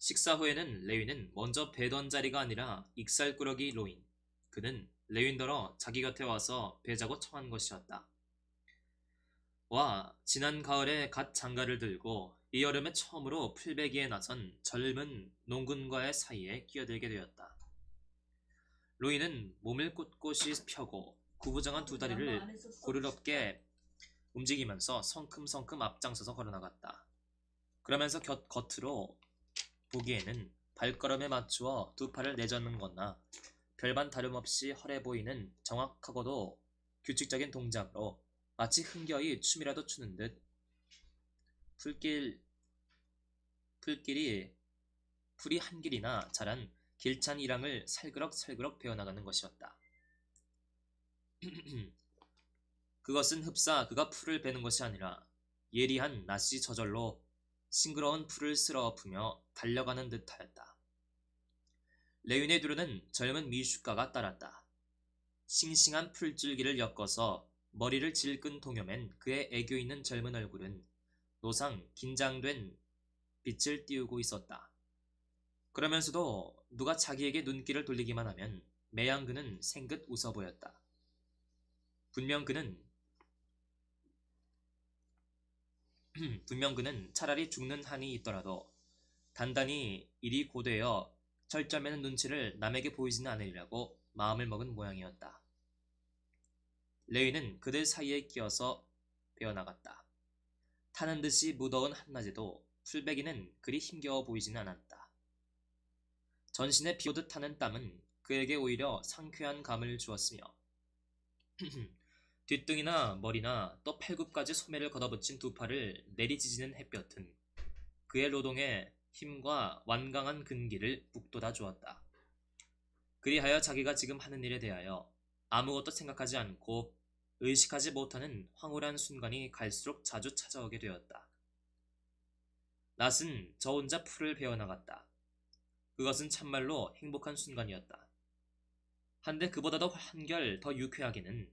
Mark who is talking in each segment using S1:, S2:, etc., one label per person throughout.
S1: 식사 후에는 레위는 먼저 배던 자리가 아니라 익살꾸러기 로인, 그는 레윈더러 자기 곁에 와서 배자고 청한 것이었다. 와, 지난 가을에 갓 장가를 들고 이 여름에 처음으로 풀베기에 나선 젊은 농군과의 사이에 끼어들게 되었다. 로이는 몸을 꼿꼿이 펴고 구부정한 두 다리를 고르럽게 움직이면서 성큼성큼 앞장서서 걸어나갔다. 그러면서 겉으로 보기에는 발걸음에 맞추어 두 팔을 내젓는 거나 별반 다름없이 헐해 보이는 정확하고도 규칙적인 동작으로 마치 흥겨이 춤이라도 추는 듯 풀길이 풀이 한 길이나 자란 길찬 이랑을 살그럭살그럭 베어나가는 것이었다. 그것은 흡사 그가 풀을 베는 것이 아니라 예리한 낯이 저절로 싱그러운 풀을 쓸어엎으며 달려가는 듯하였다. 레윈의 뒤로는 젊은 미숫가가 따랐다. 싱싱한 풀줄기를 엮어서 머리를 질끈 동여맨 그의 애교 있는 젊은 얼굴은 노상 긴장된 빛을 띄우고 있었다. 그러면서도 누가 자기에게 눈길을 돌리기만 하면 매양 그는 생긋 웃어 보였다. 분명 그는 차라리 죽는 한이 있더라도 단단히 일이 고되어 철저매는 눈치를 남에게 보이지는 않으리라고 마음을 먹은 모양이었다. 레위는 그들 사이에 끼어서 베어나갔다. 타는 듯이 무더운 한낮에도 풀베기는 그리 힘겨워 보이지는 않았다. 전신에 비오듯 타는 땀은 그에게 오히려 상쾌한 감을 주었으며 뒷등이나 머리나 또 팔굽까지 소매를 걷어붙인 두 팔을 내리지지는 햇볕은 그의 노동에 힘과 완강한 근기를 북돋아 주었다. 그리하여 자기가 지금 하는 일에 대하여 아무것도 생각하지 않고 의식하지 못하는 황홀한 순간이 갈수록 자주 찾아오게 되었다. 낫은 저 혼자 풀을 베어나갔다. 그것은 참말로 행복한 순간이었다. 한데 그보다도 한결 더 유쾌하게는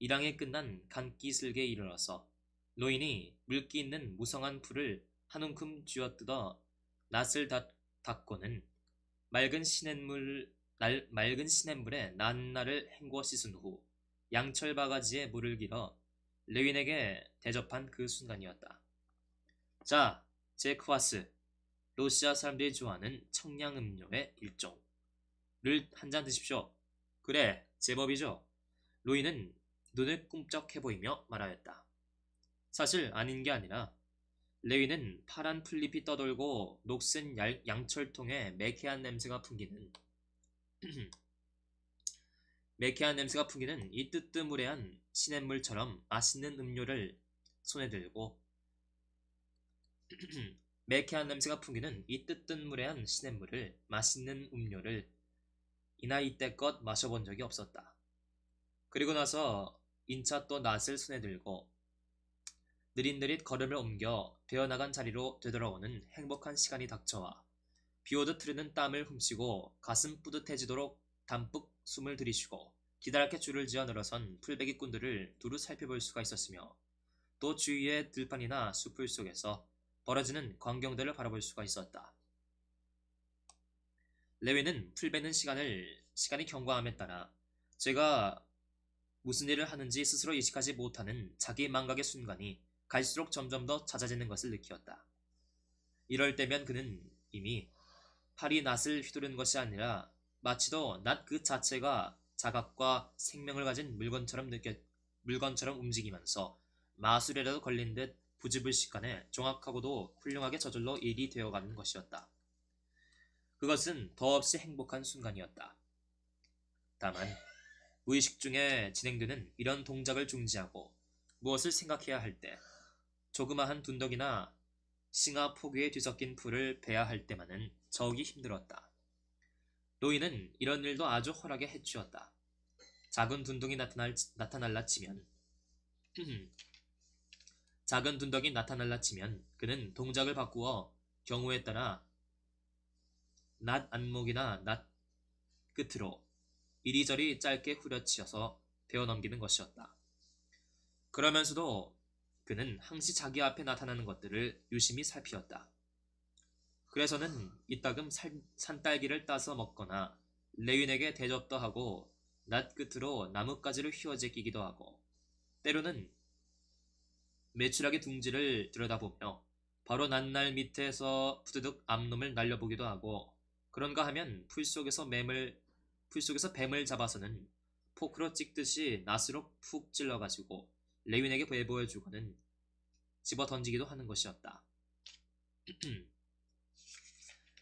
S1: 일항이 끝난 간기슭에 이르러서 노인이 물기 있는 무성한 풀을 한 움큼 쥐어뜯어 낫을 닦고는 맑은 시냇물에 낱날을 헹궈 씻은 후 양철 바가지에 물을 길어 레윈에게 대접한 그 순간이었다. 자, 제 크와스, 러시아 사람들이 좋아하는 청량음료의 일종를 한 잔 드십시오. 그래, 제법이죠. 로이는 눈을 꿈쩍해 보이며 말하였다. 사실 아닌 게 아니라 레위는 파란 풀잎이 떠돌고 녹슨 양철통에 매캐한 냄새가 풍기는 이 뜨뜨무레한 시냇물처럼 맛있는 음료를 손에 들고 매캐한 냄새가 풍기는 이 뜨뜻무레한 시냇물을 맛있는 음료를 이나 이때껏 마셔본 적이 없었다. 그리고 나서 인차 또 낫을 손에 들고 느릿느릿 걸음을 옮겨 되어나간 자리로 되돌아오는 행복한 시간이 닥쳐와 비오듯 흐르는 땀을 훔치고 가슴 뿌듯해지도록 담뿍 숨을 들이쉬고 기다랗게 줄을 지어 늘어선 풀베기꾼들을 두루 살펴볼 수가 있었으며 또 주위의 들판이나 숲풀 속에서 벌어지는 광경들을 바라볼 수가 있었다. 레위는 풀베는 시간이 경과함에 따라 제가 무슨 일을 하는지 스스로 인식하지 못하는 자기 망각의 순간이 갈수록 점점 더 잦아지는 것을 느끼었다. 이럴 때면 그는 이미 팔이 낫을 휘두르는 것이 아니라 마치도 낫 그 자체가 자각과 생명을 가진 물건처럼 움직이면서 마술에라도 걸린 듯 부지불식간에 정확하고도 훌륭하게 저절로 일이 되어가는 것이었다. 그것은 더없이 행복한 순간이었다. 다만 무의식 중에 진행되는 이런 동작을 중지하고 무엇을 생각해야 할 때, 조그마한 둔덕이나 싱아 포귀에 뒤섞인 풀을 베야 할 때만은 저기 힘들었다. 노인은 이런 일도 아주 헐하게 해치웠다. 작은 둔덕이 나타날라 치면 그는 동작을 바꾸어 경우에 따라 낫 안목이나 낫 끝으로 이리저리 짧게 후려치어서 베어넘기는 것이었다. 그러면서도 그는 항시 자기 앞에 나타나는 것들을 유심히 살피었다. 그래서는 이따금 산딸기를 따서 먹거나 레윈에게 대접도 하고 낫 끝으로 나뭇가지를 휘어제끼기도 하고 때로는 매출하게 둥지를 들여다보며 바로 낫날 밑에서 푸드득 암놈을 날려보기도 하고 그런가 하면 풀속에서 뱀을 잡아서는 포크로 찍듯이 낫으로 푹 찔러가지고 레윈에게 보여주고는 집어 던지기도 하는 것이었다.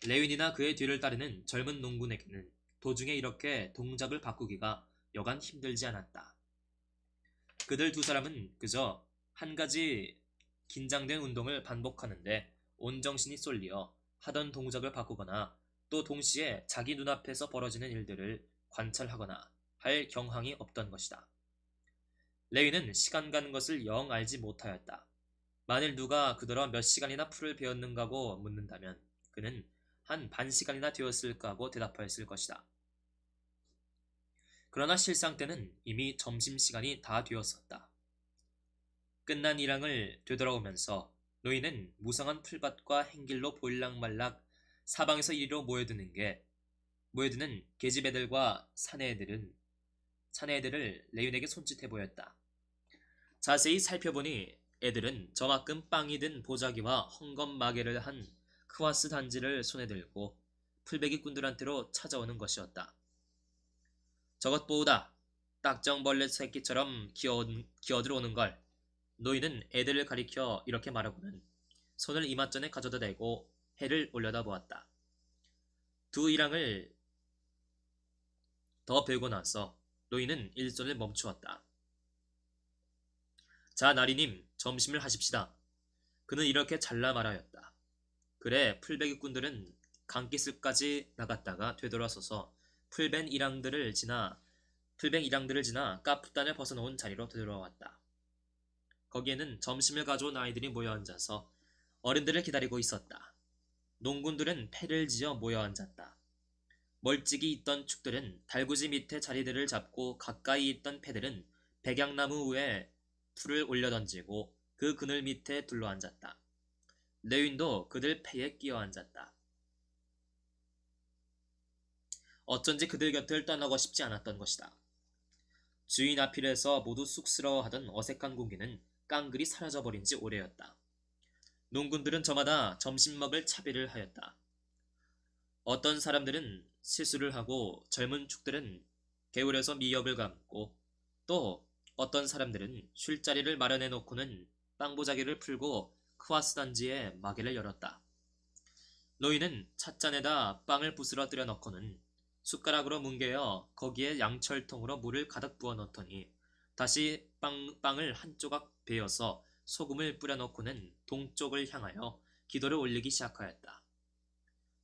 S1: 레윈이나 그의 뒤를 따르는 젊은 농군에게는 도중에 이렇게 동작을 바꾸기가 여간 힘들지 않았다. 그들 두 사람은 그저 한 가지 긴장된 운동을 반복하는데 온 정신이 쏠리어 하던 동작을 바꾸거나 또 동시에 자기 눈앞에서 벌어지는 일들을 관찰하거나 할 경황이 없던 것이다. 레위는 시간 가는 것을 영 알지 못하였다. 만일 누가 그더러 몇 시간이나 풀을 베었는가고 묻는다면 그는 한 반 시간이나 되었을까 하고 대답하였을 것이다. 그러나 실상 때는 이미 점심시간이 다 되었었다. 끝난 일항을 되돌아오면서 노인은 무성한 풀밭과 행길로 볼락말락 사방에서 이리로 모여드는 계집애들과 사내애들을 레윈에게 손짓해 보였다. 자세히 살펴보니 애들은 저만큼 빵이 든 보자기와 헝겊 마개를 한 크와스 단지를 손에 들고 풀베기꾼들한테로 찾아오는 것이었다. 저것 보우다. 딱정벌레 새끼처럼 기어들어오는 걸. 노인은 애들을 가리켜 이렇게 말하고는 손을 이맛전에 가져다 대고 해를 올려다 보았다. 두 일항을 더 베고 나서 노인은 일손을 멈추었다. 자, 나리님, 점심을 하십시다. 그는 이렇게 잘라 말하였다. 그래, 풀베기꾼들은 강기슭까지 나갔다가 되돌아서서 풀뱅 일항들을 지나 까프단을 벗어놓은 자리로 되돌아왔다. 거기에는 점심을 가져온 아이들이 모여 앉아서 어른들을 기다리고 있었다. 농군들은 패를 지어 모여 앉았다. 멀찍이 있던 축들은 달구지 밑에 자리들을 잡고 가까이 있던 패들은 백양나무 위에 풀을 올려던지고 그 그늘 밑에 둘러앉았다. 레윈도 그들 패에 끼어 앉았다. 어쩐지 그들 곁을 떠나고 싶지 않았던 것이다. 주인 앞길에서 모두 쑥스러워하던 어색한 공기는 깡그리 사라져버린 지 오래였다. 농군들은 저마다 점심 먹을 차비를 하였다. 어떤 사람들은 세수를 하고 젊은 축들은 개울에서 미역을 감고 또 어떤 사람들은 쉴 자리를 마련해 놓고는 빵보자기를 풀고 크와스 단지에 마개를 열었다. 노인은 찻잔에다 빵을 부스러뜨려 넣고는 숟가락으로 뭉개어 거기에 양철통으로 물을 가득 부어 넣더니 다시 빵을 한 조각 베어서 소금을 뿌려 넣고는 동쪽을 향하여 기도를 올리기 시작하였다.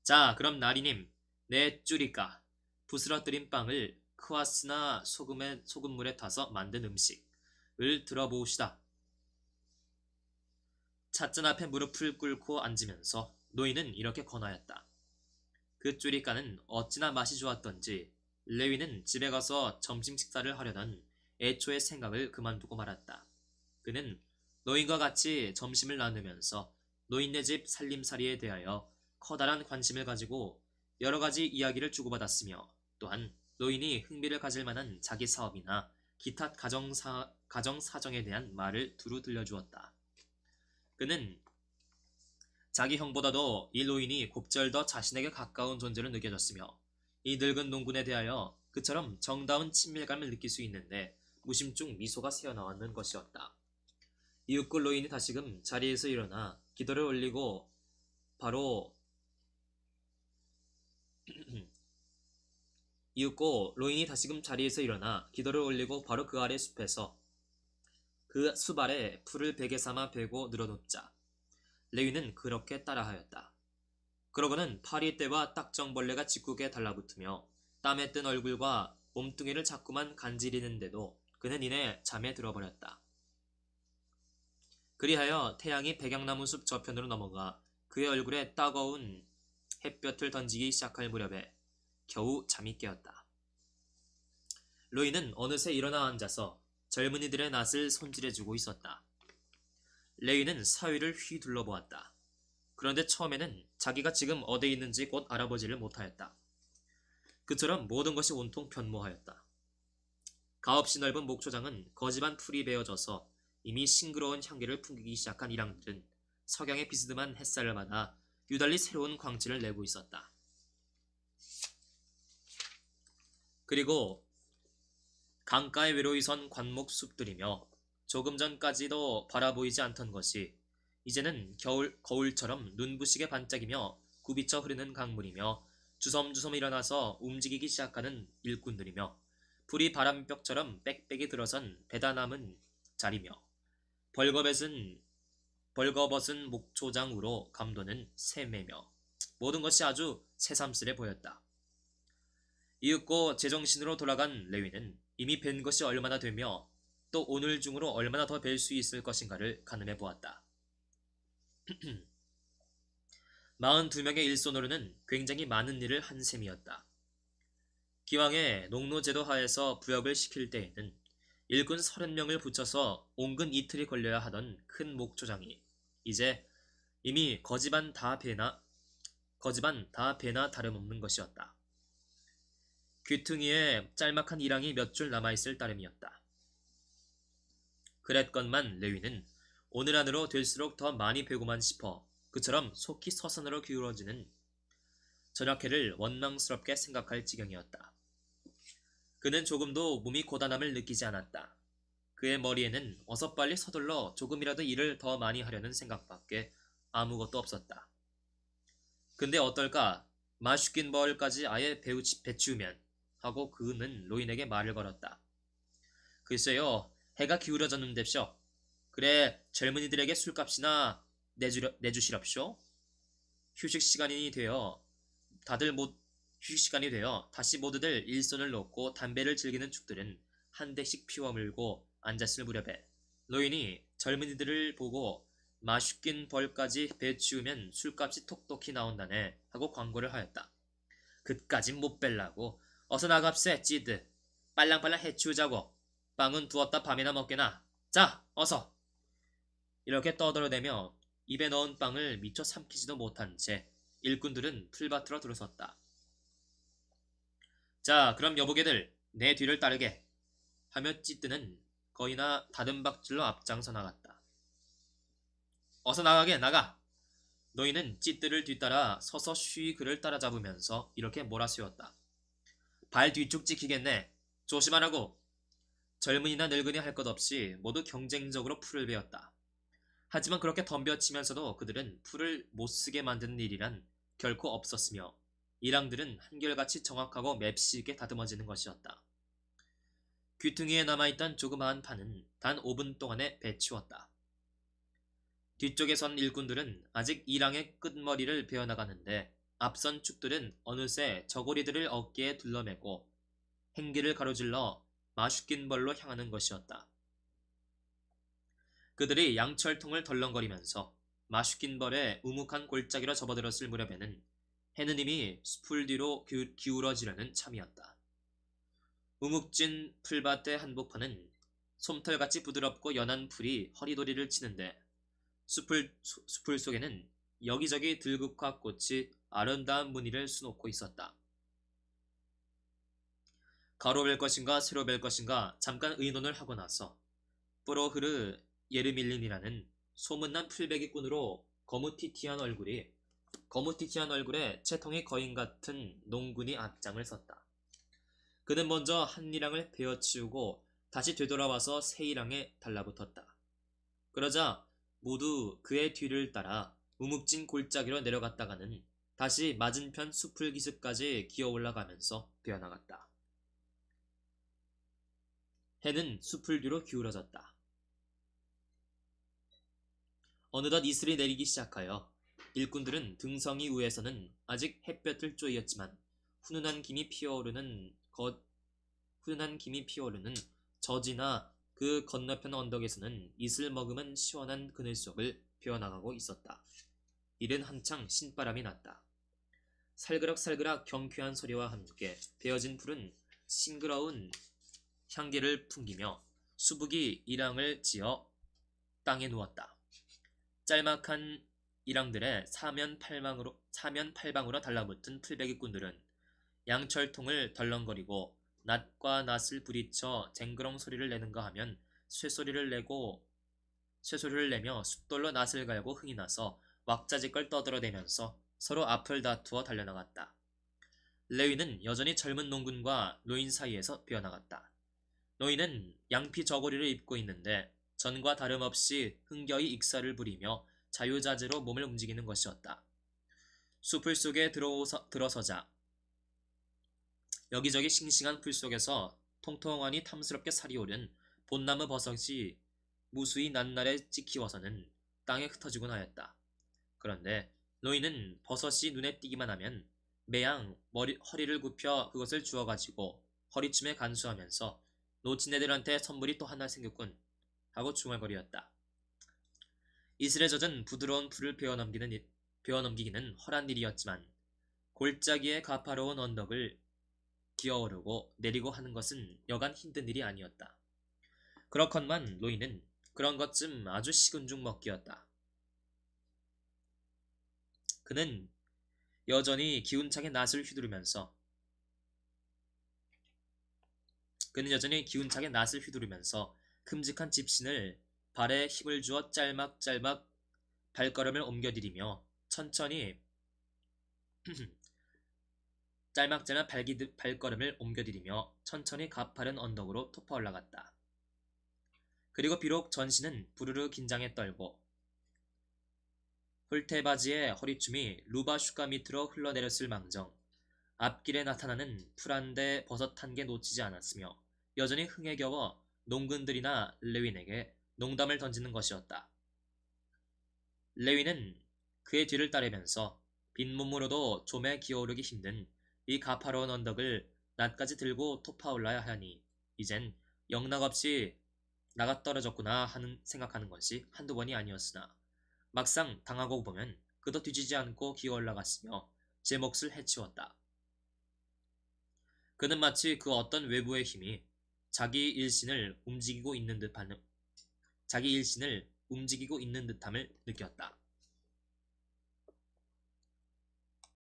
S1: 자, 그럼 나리님, 내 쭈리까 부스러뜨린 빵을 크와스나 소금물에 타서 만든 음식을 들어보시다. 찻잔 앞에 무릎을 꿇고 앉으면서 노인은 이렇게 권하였다. 그 쭈리까는 어찌나 맛이 좋았던지 레위는 집에 가서 점심 식사를 하려던 애초의 생각을 그만두고 말았다. 그는 노인과 같이 점심을 나누면서 노인네 집 살림살이에 대하여 커다란 관심을 가지고 여러 가지 이야기를 주고받았으며 또한 노인이 흥미를 가질 만한 자기 사업이나 기타 가정사정에 대한 말을 두루 들려주었다. 그는 자기 형보다도 이 노인이 곱절 더 자신에게 가까운 존재로 느껴졌으며 이 늙은 농군에 대하여 그처럼 정다운 친밀감을 느낄 수 있는데 무심중 미소가 새어나왔는 것이었다. 이윽고 노인이 다시금 자리에서 일어나 기도를 올리고 바로 그 아래 숲에서 그 숲 아래 풀을 베개 삼아 베고 늘어눕자 레위는 그렇게 따라하였다. 그러고는 파리떼와 딱정벌레가 직국에 달라붙으며 땀에 뜬 얼굴과 몸뚱이를 자꾸만 간지리는데도 그는 이내 잠에 들어버렸다. 그리하여 태양이 백양나무 숲 저편으로 넘어가 그의 얼굴에 따가운 햇볕을 던지기 시작할 무렵에 겨우 잠이 깨었다. 로이는 어느새 일어나 앉아서 젊은이들의 낯을 손질해주고 있었다. 레위는 사위를 휘 둘러보았다. 그런데 처음에는 자기가 지금 어디에 있는지 곧 알아보지를 못하였다. 그처럼 모든 것이 온통 변모하였다. 가없이 넓은 목초장은 거지반 풀이 베어져서 이미 싱그러운 향기를 풍기기 시작한 이랑들은 석양의 비스듬한 햇살을 받아 유달리 새로운 광채를 내고 있었다. 그리고 강가에 외로이 선 관목 숲들이며 조금 전까지도 바라보이지 않던 것이 이제는 거울처럼 눈부시게 반짝이며 굽이쳐 흐르는 강물이며 주섬주섬 일어나서 움직이기 시작하는 일꾼들이며 불이 바람벽처럼 빽빽이 들어선 배다 남은 자리며 벌거벗은 목초장으로 감도는 새매며 모든 것이 아주 새삼스레 보였다. 이윽고 제정신으로 돌아간 레위는 이미 뵌 것이 얼마나 되며 또 오늘 중으로 얼마나 더 뵐 수 있을 것인가를 가늠해 보았다. 42명의 일손으로는 굉장히 많은 일을 한 셈이었다. 기왕에 농노제도 하에서 부역을 시킬 때에는 일꾼 30명을 붙여서 온근 이틀이 걸려야 하던 큰 목초장이 이제 이미 거지반 다 배나 다름없는 것이었다. 귀퉁이에 짤막한 이랑이 몇 줄 남아있을 따름이었다. 그랬건만 레위는 오늘 안으로 될수록 더 많이 배고만 싶어 그처럼 속히 서산으로 기울어지는 저녁해를 원망스럽게 생각할 지경이었다. 그는 조금도 몸이 고단함을 느끼지 않았다. 그의 머리에는 어서 빨리 서둘러 조금이라도 일을 더 많이 하려는 생각밖에 아무것도 없었다. 근데 어떨까? 마슈킨 벌까지 아예 배치우면 하고 그는 로인에게 말을 걸었다. 글쎄요, 해가 기울어졌는데쇼. 그래, 젊은이들에게 술값이나 내주시렵쇼. 휴식 시간이 되어 다시 모두들 일손을 놓고 담배를 즐기는 축들은 한 대씩 피워 물고 앉았을 무렵에 로인이 젊은이들을 보고 마슈킨 벌까지 배치우면 술값이 톡톡히 나온다네 하고 광고를 하였다. 그까진 못 뺄라고. 어서 나갑세 찌드. 빨랑빨랑 해치우자고. 빵은 두었다 밤이나 먹게나. 자 어서. 이렇게 떠들어대며 입에 넣은 빵을 미처 삼키지도 못한 채 일꾼들은 풀밭으로 들어섰다. 자 그럼 여보게들 내 뒤를 따르게 하며 찌드는 거의나 다른 박질로 앞장서 나갔다. 어서 나가게 나가. 너희는 찌드를 뒤따라 서서 쉬이 그를 따라잡으면서 이렇게 몰아세웠다. 발 뒤쪽 찍히겠네. 조심하라고. 젊은이나 늙은이 할 것 없이 모두 경쟁적으로 풀을 베었다. 하지만 그렇게 덤벼치면서도 그들은 풀을 못쓰게 만드는 일이란 결코 없었으며 일항들은 한결같이 정확하고 맵시있게 다듬어지는 것이었다. 귀퉁이에 남아있던 조그마한 판은 단 5분 동안에 배치웠다. 뒤쪽에 선 일꾼들은 아직 일항의 끝머리를 베어나가는데 앞선 축들은 어느새 저고리들을 어깨에 둘러매고 행기를 가로질러 마슈킨 벌로 향하는 것이었다. 그들이 양철통을 덜렁거리면서 마슈킨 벌에 우묵한 골짜기로 접어들었을 무렵에는 해는 이미 숲을 뒤로 기울어지려는 참이었다. 우묵진 풀밭의 한복판은 솜털같이 부드럽고 연한 풀이 허리도리를 치는데 숲을 속에는 여기저기 들국화 꽃이 아름다운 무늬를 수놓고 있었다. 가로 뵐 것인가 세로 뵐 것인가 잠깐 의논을 하고 나서 프로흐르 예르밀린이라는 소문난 풀베기꾼으로 거무튀튀한 얼굴에 채통이 거인 같은 농군이 앞장을 섰다. 그는 먼저 한 이랑을 베어치우고 다시 되돌아와서 새 이랑에 달라붙었다. 그러자 모두 그의 뒤를 따라 우묵진 골짜기로 내려갔다가는 다시 맞은편 숲을 기슭까지 기어 올라가면서 베어나갔다. 해는 숲을 뒤로 기울어졌다. 어느덧 이슬이 내리기 시작하여 일꾼들은 등성이 위에서는 아직 햇볕을 쬐었지만 훈훈한 김이 피어오르는 저지나 그 건너편 언덕에서는 이슬 머금은 시원한 그늘 속을 베어나가고 있었다. 이른 한창 신바람이 났다. 살그락살그락 경쾌한 소리와 함께 베어진 풀은 싱그러운 향기를 풍기며 수북이 이랑을 지어 땅에 누웠다. 짤막한 일왕들의 사면팔방으로 달라붙은 풀베기꾼들은 양철통을 덜렁거리고 낫과 낫을 부딪혀 쟁그렁 소리를 내는가 하면 쇠소리를 내며 숫돌로 낫을 갈고 흥이 나서 왁자지껄 떠들어대면서 서로 앞을 다투어 달려나갔다. 레위는 여전히 젊은 농군과 노인 사이에서 비어나갔다. 노인은 양피 저고리를 입고 있는데 전과 다름없이 흥겨이 익사를 부리며 자유자재로 몸을 움직이는 것이었다. 숲을 속에 들어서자 여기저기 싱싱한 풀 속에서 통통하니 탐스럽게 살이 오른 봇나무 버섯이 무수히 낱날에 찍히워서는 땅에 흩어지곤 하였다. 그런데 노인은 버섯이 눈에 띄기만 하면 매양 허리를 굽혀 그것을 주워가지고 허리춤에 간수하면서 놓친 애들한테 선물이 또 하나 생겼군 하고 중얼거리었다. 이슬에 젖은 부드러운 풀을 베어넘기기는 헐한 일이었지만 골짜기의 가파로운 언덕을 기어오르고 내리고 하는 것은 여간 힘든 일이 아니었다. 그렇건만 노인은 그런 것쯤 아주 식은 죽 먹기였다. 그는 여전히 기운차게 낫을 휘두르면서 큼직한 집신을 발에 힘을 주어 짤막짤막 발걸음을 옮겨들이며 천천히 가파른 언덕으로 토파 올라갔다. 그리고 비록 전신은 부르르 긴장에 떨고 홀테바지의 허리춤이 루바슈가 밑으로 흘러내렸을 망정 앞길에 나타나는 풀한데 버섯 한 개 놓치지 않았으며 여전히 흥에 겨워 농군들이나 레윈에게 농담을 던지는 것이었다. 레윈은 그의 뒤를 따르면서 빈몸으로도 좀에 기어오르기 힘든 이 가파로운 언덕을 낫까지 들고 토파 올라야 하니 이젠 영락없이 나가 떨어졌구나 하는 생각하는 것이 한두 번이 아니었으나 막상 당하고 보면 그도 뒤지지 않고 기어 올라갔으며 제 몫을 해치웠다. 그는 마치 그 어떤 외부의 힘이 자기 일신을 움직이고 있는 듯함을 느꼈다.